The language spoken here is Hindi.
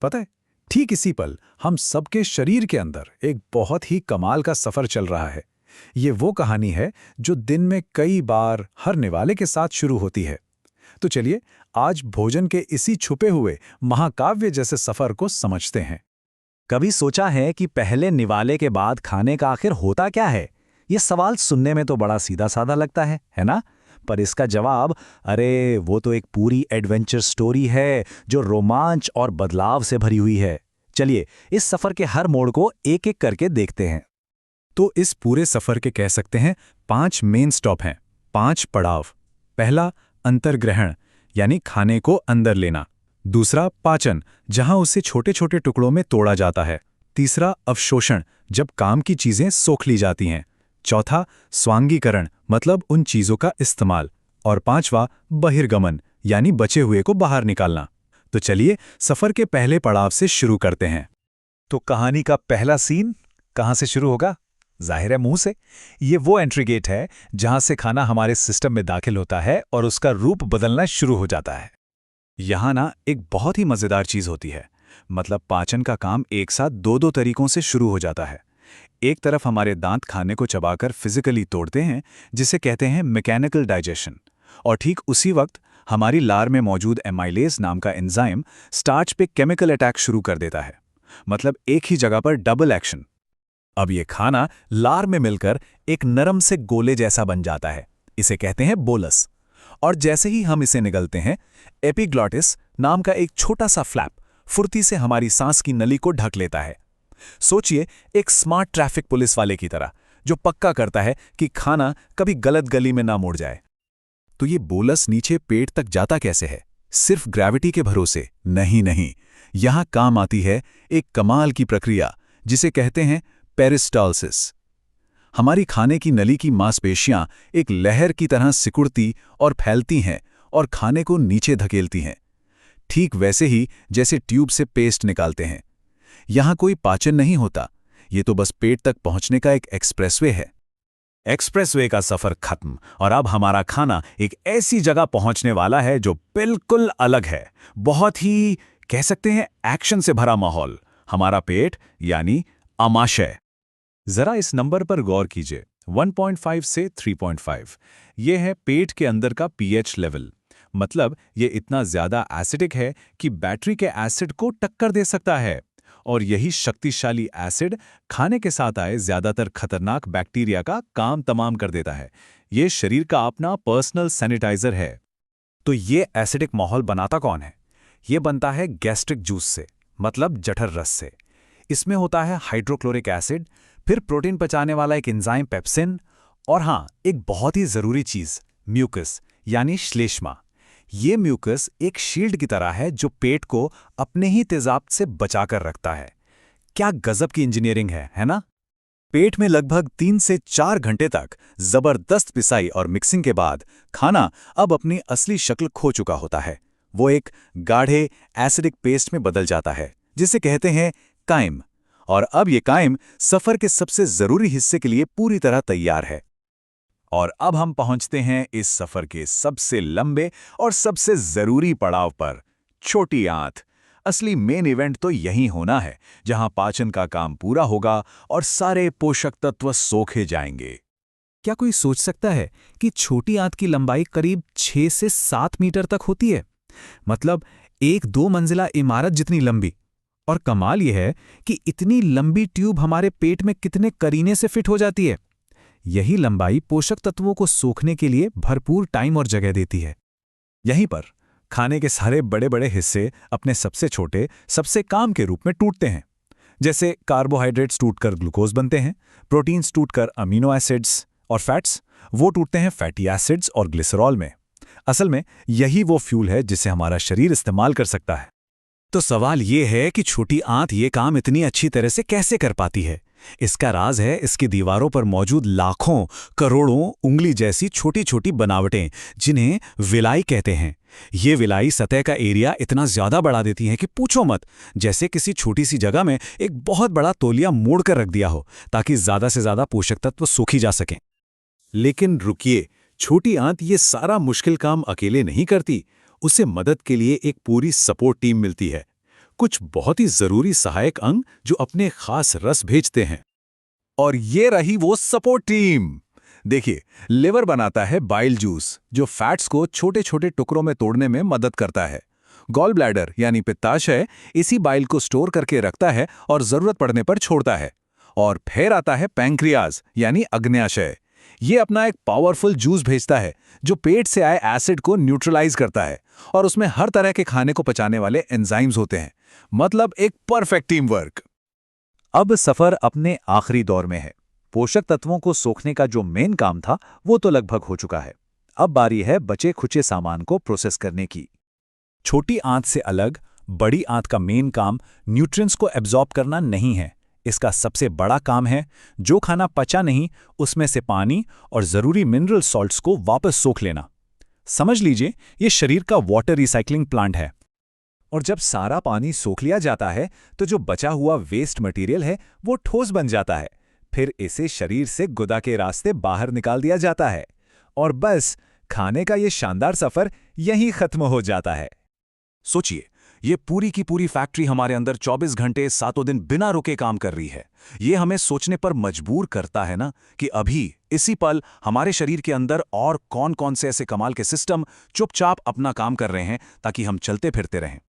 पता है, ठीक इसी पल हम सबके शरीर के अंदर एक बहुत ही कमाल का सफर चल रहा है। ये वो कहानी है जो दिन में कई बार हर निवाले के साथ शुरू होती है। तो चलिए, आज भोजन के इसी छुपे हुए महाकाव्य जैसे सफर को समझते हैं। कभी सोचा है कि पहले निवाले के बाद खाने का आखिर होता क्या है? ये सवाल सुनने में तो बड़ा सीधा साधा लगता है ना? पर इसका जवाब, अरे वो तो एक पूरी एडवेंचर स्टोरी है जो रोमांच और बदलाव से भरी हुई है। चलिए, इस सफर के हर मोड़ को एक एक करके देखते हैं। तो इस पूरे सफर के कह सकते हैं 5 मेन स्टॉप हैं, 5 पड़ाव। पहला, अंतर्ग्रहण, यानी खाने को अंदर लेना। दूसरा, पाचन, जहां उसे छोटे छोटे टुकड़ों में तोड़ा जाता है। तीसरा, अवशोषण, जब काम की चीजें सोख ली जाती हैं। चौथा, स्वांगीकरण, मतलब उन चीजों का इस्तेमाल। और पांचवा, बहिर्गमन, यानी बचे हुए को बाहर निकालना। तो चलिए, सफर के पहले पड़ाव से शुरू करते हैं। तो कहानी का पहला सीन कहां से शुरू होगा? जाहिर है, मुंह से। ये वो एंट्री गेट है जहां से खाना हमारे सिस्टम में दाखिल होता है और उसका रूप बदलना शुरू हो जाता है। यहाँ ना एक बहुत ही मजेदार चीज होती है। मतलब पाचन का काम एक साथ दो दो तरीकों से शुरू हो जाता है। एक तरफ हमारे दांत खाने को चबाकर फिजिकली तोड़ते हैं, जिसे कहते हैं मैकेनिकल डाइजेशन। और ठीक उसी वक्त हमारी लार में मौजूद एमाइलेज नाम का एंजाइम स्टार्च पे केमिकल अटैक शुरू कर देता है। मतलब एक ही जगह पर डबल एक्शन। अब ये खाना लार में मिलकर एक नरम से गोले जैसा बन जाता है। इसे कहते हैं बोलस। और जैसे ही हम इसे निगलते हैं, एपिग्लॉटिस नाम का एक छोटा सा फ्लैप फुर्ती से हमारी सांस की नली को ढक लेता है। सोचिए, एक स्मार्ट ट्रैफिक पुलिस वाले की तरह, जो पक्का करता है कि खाना कभी गलत गली में ना मुड़ जाए। तो ये बोलस नीचे पेट तक जाता कैसे है? सिर्फ ग्रेविटी के भरोसे? नहीं, यहां काम आती है एक कमाल की प्रक्रिया जिसे कहते हैं पेरिस्टालसिस। हमारी खाने की नली की मांसपेशियां एक लहर की तरह सिकुड़ती और फैलती हैं और खाने को नीचे धकेलती हैं। ठीक वैसे ही जैसे ट्यूब से पेस्ट निकालते हैं। यहां कोई पाचन नहीं होता, ये तो बस पेट तक पहुंचने का एक एक्सप्रेसवे है। एक्सप्रेसवे का सफर खत्म और अब हमारा खाना एक ऐसी जगह पहुंचने वाला है जो बिल्कुल अलग है। बहुत ही, कह सकते हैं, एक्शन से भरा माहौल। हमारा पेट, यानी आमाशय। जरा इस नंबर पर गौर कीजिए, 1.5 से 3.5। ये है पेट के अंदर का पीएच लेवल। मतलब ये इतना ज्यादा एसिडिक है कि बैटरी के एसिड को टक्कर दे सकता है। और यही शक्तिशाली एसिड खाने के साथ आए ज्यादातर खतरनाक बैक्टीरिया का काम तमाम कर देता है। ये शरीर का अपना पर्सनल सैनिटाइजर है। तो ये एसिडिक माहौल बनाता कौन है? ये बनता है गैस्ट्रिक जूस से, मतलब जठर रस से। इसमें होता है हाइड्रोक्लोरिक एसिड, फिर प्रोटीन पचाने वाला एक एंजाइम पेप्सिन, और हाँ, एक बहुत ही जरूरी चीज, म्यूकस, यानी श्लेष्मा। ये म्यूकस एक शील्ड की तरह है जो पेट को अपने ही तेजाब से बचाकर रखता है। क्या गजब की इंजीनियरिंग है ना? पेट में लगभग 3 से 4 घंटे तक जबरदस्त पिसाई और मिक्सिंग के बाद खाना अब अपनी असली शक्ल खो चुका होता है। वो एक गाढ़े एसिडिक पेस्ट में बदल जाता है, जिसे कहते हैं काइम। और अब ये काइम सफर के सबसे जरूरी हिस्से के लिए पूरी तरह तैयार है। और अब हम पहुंचते हैं इस सफर के सबसे लंबे और सबसे जरूरी पड़ाव पर, छोटी आंत। असली मेन इवेंट तो यहीं होना है, जहां पाचन का काम पूरा होगा और सारे पोषक तत्व सोखे जाएंगे। क्या कोई सोच सकता है कि छोटी आंत की लंबाई करीब 6 से 7 मीटर तक होती है? मतलब एक 2 मंजिला इमारत जितनी लंबी। और कमाल यह है कि इतनी लंबी ट्यूब हमारे पेट में कितने करीने से फिट हो जाती है। यही लंबाई पोषक तत्वों को सोखने के लिए भरपूर टाइम और जगह देती है। यहीं पर खाने के सारे बड़े बड़े हिस्से अपने सबसे छोटे, सबसे काम के रूप में टूटते हैं। जैसे कार्बोहाइड्रेट्स टूटकर ग्लूकोज बनते हैं, प्रोटीन्स टूटकर अमीनो एसिड्स, और फैट्स वो टूटते हैं फैटी एसिड्स और ग्लिसरॉल में। असल में यही वो फ्यूल है जिसे हमारा शरीर इस्तेमाल कर सकता है। तो सवाल ये है कि छोटी आंत ये काम इतनी अच्छी तरह से कैसे कर पाती है? इसका राज है इसकी दीवारों पर मौजूद लाखों, करोड़ों उंगली जैसी छोटी छोटी बनावटें, जिन्हें विलाई कहते हैं। ये विलाई सतह का एरिया इतना ज्यादा बढ़ा देती हैं कि पूछो मत, जैसे किसी छोटी सी जगह में एक बहुत बड़ा तौलिया मोड़ कर रख दिया हो, ताकि ज्यादा से ज्यादा पोषक तत्व सोखी जा सकें। लेकिन रुकिए, छोटी आंत ये सारा मुश्किल काम अकेले नहीं करती। उसे मदद के लिए एक पूरी सपोर्ट टीम मिलती है। कुछ बहुत ही जरूरी सहायक अंग जो अपने खास रस भेजते हैं। और ये रही वो सपोर्ट टीम। देखिए, लिवर बनाता है बाइल जूस, जो फैट्स को छोटे छोटे टुकड़ों में तोड़ने में मदद करता है। गॉल ब्लैडर यानी पित्ताशय इसी बाइल को स्टोर करके रखता है और जरूरत पड़ने पर छोड़ता है। और फिर आता है पैंक्रियाज यानी अग्न्याशय। ये अपना एक पावरफुल जूस भेजता है जो पेट से आए एसिड को न्यूट्रलाइज करता है, और उसमें हर तरह के खाने को पचाने वाले एंजाइम्स होते हैं। मतलब एक परफेक्ट टीम वर्क। अब सफर अपने आखिरी दौर में है। पोषक तत्वों को सोखने का जो मेन काम था वो तो लगभग हो चुका है। अब बारी है बचे खुचे सामान को प्रोसेस करने की। छोटी आंत से अलग बड़ी आंत का मेन काम न्यूट्रिएंट्स को एब्जॉर्ब करना नहीं है। इसका सबसे बड़ा काम है जो खाना पचा नहीं उसमें से पानी और जरूरी मिनरल सॉल्ट्स को वापस सोख लेना। समझ लीजिए ये शरीर का वाटर रिसाइकलिंग प्लांट है। और जब सारा पानी सोख लिया जाता है तो जो बचा हुआ वेस्ट मटेरियल है वो ठोस बन जाता है। फिर इसे शरीर से गुदा के रास्ते बाहर निकाल दिया जाता है और बस खाने का ये शानदार सफर यहीं खत्म हो जाता है। सोचिए, ये पूरी की पूरी फैक्ट्री हमारे अंदर 24 घंटे 7 दिन बिना रुके काम कर रही है। ये हमें सोचने पर मजबूर करता है ना कि अभी इसी पल हमारे शरीर के अंदर और कौन कौन से ऐसे कमाल के सिस्टम चुपचाप अपना काम कर रहे हैं ताकि हम चलते फिरते रहें।